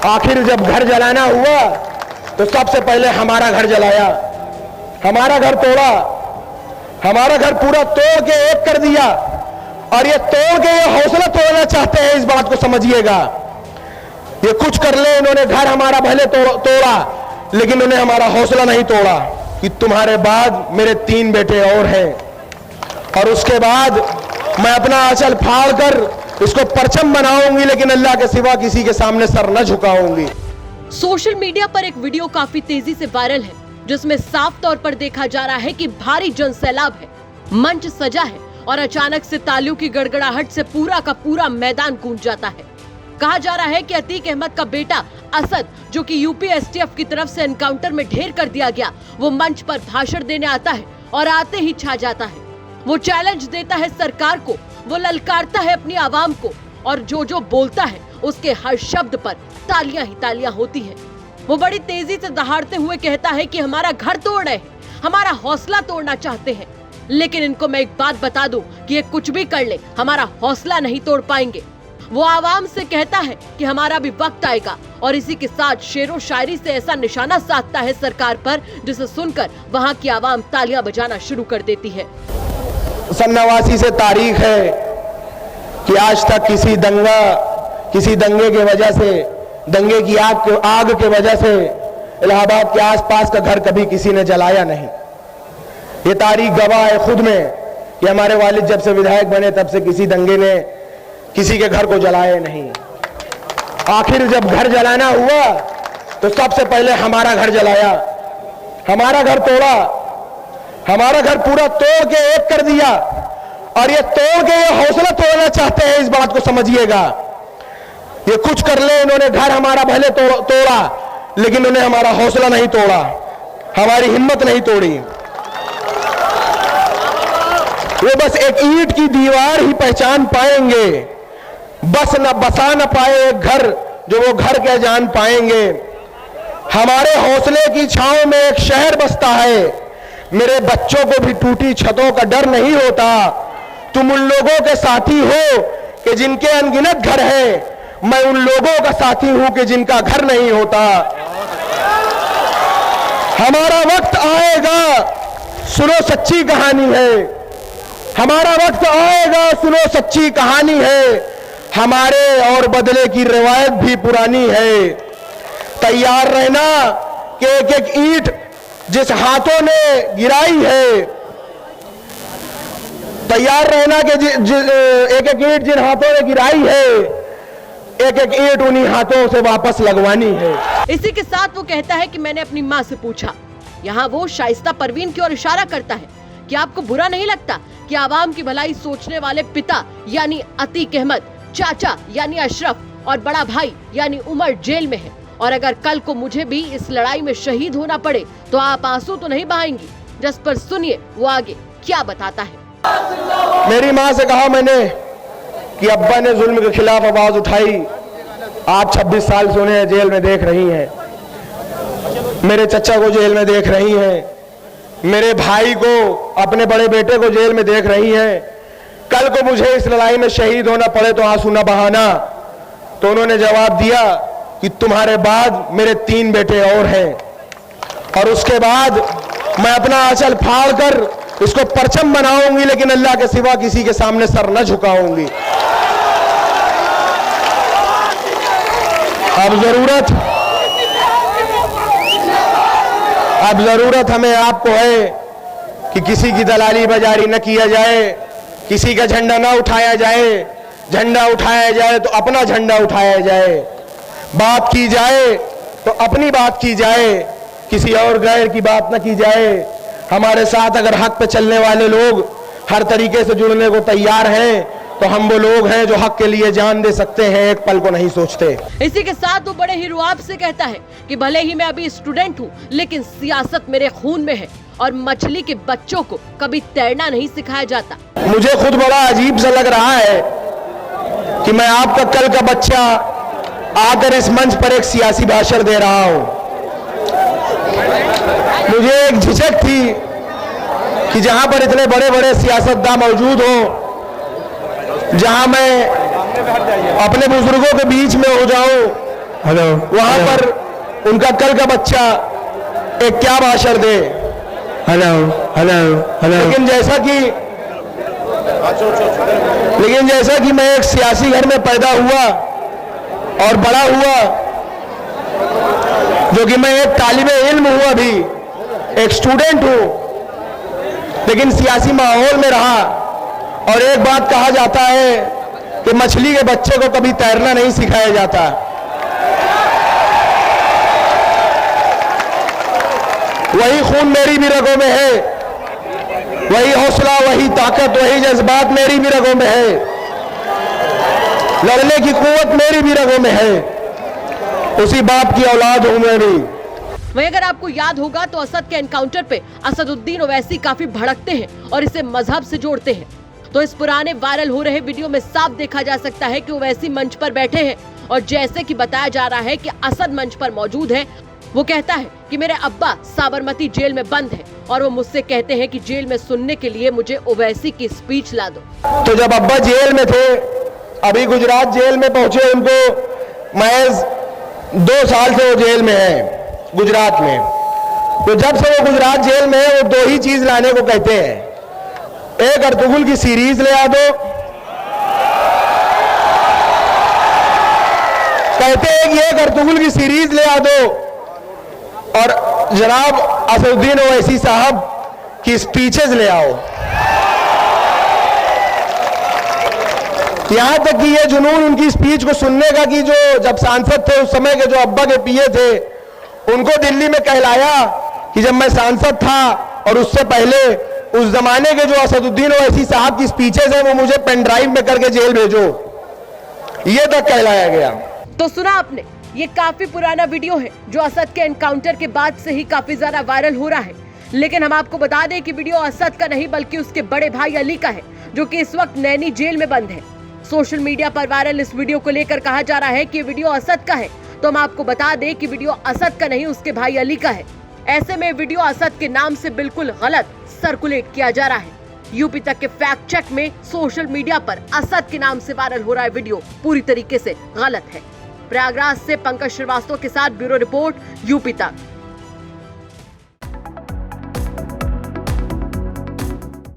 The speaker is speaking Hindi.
आखिर जब घर जलाना हुआ तो सबसे पहले हमारा घर जलाया, हमारा घर तोड़ा, हमारा घर पूरा तोड़ के एक कर दिया। और ये तोड़ के ये हौसला तोड़ना चाहते हैं, इस बात को समझिएगा। ये कुछ कर ले, इन्होंने घर हमारा भले तोड़ा, लेकिन उन्हें हमारा हौसला नहीं तोड़ा कि तुम्हारे बाद मेरे 3 बेटे और हैं, और उसके बाद मैं अपना आंचल फाड़ कर इसको परचम बनाऊंगी, लेकिन अल्लाह के सिवा किसी के सामने सर न झुकाऊंगी। सोशल मीडिया पर एक वीडियो काफी तेजी से वायरल है, जिसमें साफ तौर पर देखा जा रहा है कि भारी जन सैलाब है, मंच सजा है और अचानक से तालियों की गड़गड़ाहट से पूरा का पूरा मैदान गूंज जाता है। कहा जा रहा है कि अतीक अहमद का बेटा असद, जो कि यूपी एसटीएफ की तरफ से एनकाउंटर में ढेर कर दिया गया, वो मंच पर भाषण देने आता है और आते ही छा जाता है। वो चैलेंज देता है सरकार को, वो ललकारता है अपनी आवाम को, और जो जो बोलता है उसके हर शब्द पर तालियां ही तालियां होती है। वो बड़ी तेजी से दहाड़ते हुए कहता है कि हमारा घर तोड़ रहे हैं, हमारा हौसला तोड़ना चाहते हैं। लेकिन इनको मैं एक बात बता दूं कि ये कुछ भी कर ले, हमारा हौसला नहीं तोड़ पाएंगे। वो आवाम से कहता है कि हमारा भी वक्त आएगा, और इसी के साथ शेरो शायरी से ऐसा निशाना साधता है सरकार पर, जिसे सुनकर वहाँ की आवाम तालियां बजाना शुरू कर देती है। सन 89 से तारीख है कि आज तक किसी दंगे के वजह से, दंगे की आग के वजह से इलाहाबाद के आसपास का घर कभी किसी ने जलाया नहीं। ये तारीख गवाह है खुद में कि हमारे वालिद जब से विधायक बने तब से किसी दंगे ने किसी के घर को जलाया नहीं। आखिर जब घर जलाना हुआ तो सबसे पहले हमारा घर जलाया, हमारा घर तोड़ा, हमारा घर पूरा तोड़ के एक कर दिया। और ये तोड़ के ये हौसला तोड़ना चाहते हैं, इस बात को समझिएगा। ये कुछ कर ले, इन्होंने घर हमारा भले तोड़ा, लेकिन उन्हें हमारा हौसला नहीं तोड़ा, हमारी हिम्मत नहीं तोड़ी। वो बस एक ईंट की दीवार ही पहचान पाएंगे, बसा न पाए एक घर जो वो घर के जान पाएंगे। हमारे हौसले की छांव में एक शहर बसता है, मेरे बच्चों को भी टूटी छतों का डर नहीं होता। तुम उन लोगों के साथी हो कि जिनके अनगिनत घर है, मैं उन लोगों का साथी हूं कि जिनका घर नहीं होता। हमारा वक्त आएगा, सुनो सच्ची कहानी है, हमारा वक्त आएगा, सुनो सच्ची कहानी है। हमारे और बदले की रिवायत भी पुरानी है। तैयार रहना कि एक एक ईंट जिस हाथों ने गिराई है, तैयार रहना कि एक एक ईंट जिन हाथों ने गिराई है, एक एक ईंट उन्हीं हाथों से वापस लगवानी है। इसी के साथ वो कहता है कि मैंने अपनी माँ से पूछा। यहाँ वो शाइस्ता परवीन की ओर इशारा करता है कि आपको बुरा नहीं लगता कि आवाम की भलाई सोचने वाले पिता यानी अतीक अहमद, चाचा यानी अशरफ और बड़ा भाई यानी उमर जेल में है, और अगर कल को मुझे भी इस लड़ाई में शहीद होना पड़े तो आप आंसू तो नहीं बहाएंगी। जिस पर सुनिए वो आगे क्या बताता है। मेरी माँ से कहा मैंने कि अब्बा ने जुल्म के खिलाफ आवाज उठाई, आप 26 साल से उन्हें जेल में देख रही हैं, मेरे चचा को जेल में देख रही हैं, मेरे भाई को, अपने बड़े बेटे को जेल में देख रही हैं। कल को मुझे इस लड़ाई में शहीद होना पड़े तो आंसू न बहाना। तो उन्होंने जवाब दिया कि तुम्हारे बाद मेरे 3 बेटे और हैं, और उसके बाद मैं अपना आंचल फाड़ कर इसको परचम बनाऊंगी, लेकिन अल्लाह के सिवा किसी के सामने सर न झुकाऊंगी। अब जरूरत हमें आपको है कि किसी की दलाली बाजारी न किया जाए, किसी का झंडा न उठाया जाए। झंडा उठाया जाए तो अपना झंडा उठाया जाए, बात की जाए तो अपनी बात की जाए, किसी और गैर की बात न की जाए। हमारे साथ अगर हक पे चलने वाले लोग हर तरीके से जुड़ने को तैयार हैं, तो हम वो लोग हैं जो हक के लिए जान दे सकते हैं, एक पल को नहीं सोचते। इसी के साथ वो बड़े ही रुआब से कहता है कि भले ही मैं अभी स्टूडेंट हूँ, लेकिन सियासत मेरे खून में है, और मछली के बच्चों को कभी तैरना नहीं सिखाया जाता। मुझे खुद बड़ा अजीब सा लग रहा है कि मैं आपका कल का बच्चा आकर इस मंच पर एक सियासी भाषण दे रहा हूं। मुझे एक झिझक थी कि जहां पर इतने बड़े बड़े सियासतदान मौजूद हो, जहां मैं अपने बुजुर्गों के बीच में हो जाऊं, हेलो वहां पर उनका कल का बच्चा एक क्या भाषण दे। हेलो हेलो हेलो लेकिन जैसा कि मैं एक सियासी घर में पैदा हुआ और बड़ा हुआ, जो कि मैं एक तालिबे इल्म हूं, अभी एक स्टूडेंट हूं, लेकिन सियासी माहौल में रहा। और एक बात कहा जाता है कि मछली के बच्चे को कभी तैरना नहीं सिखाया जाता। वही खून मेरी भी रगों में है, वही हौसला, वही ताकत, वही जज्बात मेरी भी रगों में है, लड़ने की कुव्वत मेरी भी रगों में है। उसी बाप की औलाद हूं मैं भी। वहीं अगर आपको याद होगा तो असद के एनकाउंटर पे असदुद्दीन ओवैसी काफी भड़कते हैं और इसे मजहब से जोड़ते हैं। तो इस पुराने वायरल हो रहे वीडियो में साफ देखा जा सकता है कि ओवैसी मंच पर बैठे हैं और जैसे कि बताया जा रहा है कि असद मंच पर मौजूद है। वो कहता है कि मेरे अब्बा साबरमती जेल में बंद है और वो मुझसे कहते हैं कि जेल में सुनने के लिए मुझे ओवैसी की स्पीच ला दो। तो जब अब्बा जेल में थे, अभी गुजरात जेल में पहुंचे, उनको महज 2 साल से वो जेल में है गुजरात में। तो जब से वो गुजरात जेल में है, वो 2 ही चीज लाने को कहते हैं। एक अर्तुगरुल की सीरीज ले आ दो, कहते हैं कि एक अर्तुगरुल की सीरीज ले आ दो और जनाब असदुद्दीन ओवैसी साहब की स्पीचेस ले आओ। यहां तक कि ये जुनून उनकी स्पीच को सुनने का कि जो जब सांसद थे उस समय के जो अब्बा के पीए थे, उनको दिल्ली में कहलाया कि जब मैं सांसद था और उससे पहले उस जमाने के जो असदुद्दीन ओवैसी साहब की स्पीचेस हैं वो मुझे पेन ड्राइव में करके जेल भेजो, ये तक कहलाया गया। तो सुना आपने, ये काफी पुराना वीडियो है जो असद के एनकाउंटर के बाद से ही काफी ज्यादा वायरल हो रहा है। लेकिन हम आपको बता दें कि वीडियो असद का नहीं बल्कि उसके बड़े भाई अली का है, जो कि इस वक्त नैनी जेल में बंद है। सोशल मीडिया पर वायरल इस वीडियो को लेकर कहा जा रहा है कि वीडियो असद का है, तो हम आपको बता दें कि वीडियो असद का नहीं उसके भाई अली का है। ऐसे में वीडियो असद के नाम से बिल्कुल गलत सर्कुलेट किया जा रहा है। यूपी तक के फैक्ट चेक में सोशल मीडिया पर असद के नाम से वायरल हो रहा है वीडियो पूरी तरीके से गलत है। प्रयागराज से पंकज श्रीवास्तव के साथ ब्यूरो रिपोर्ट, यूपी तक।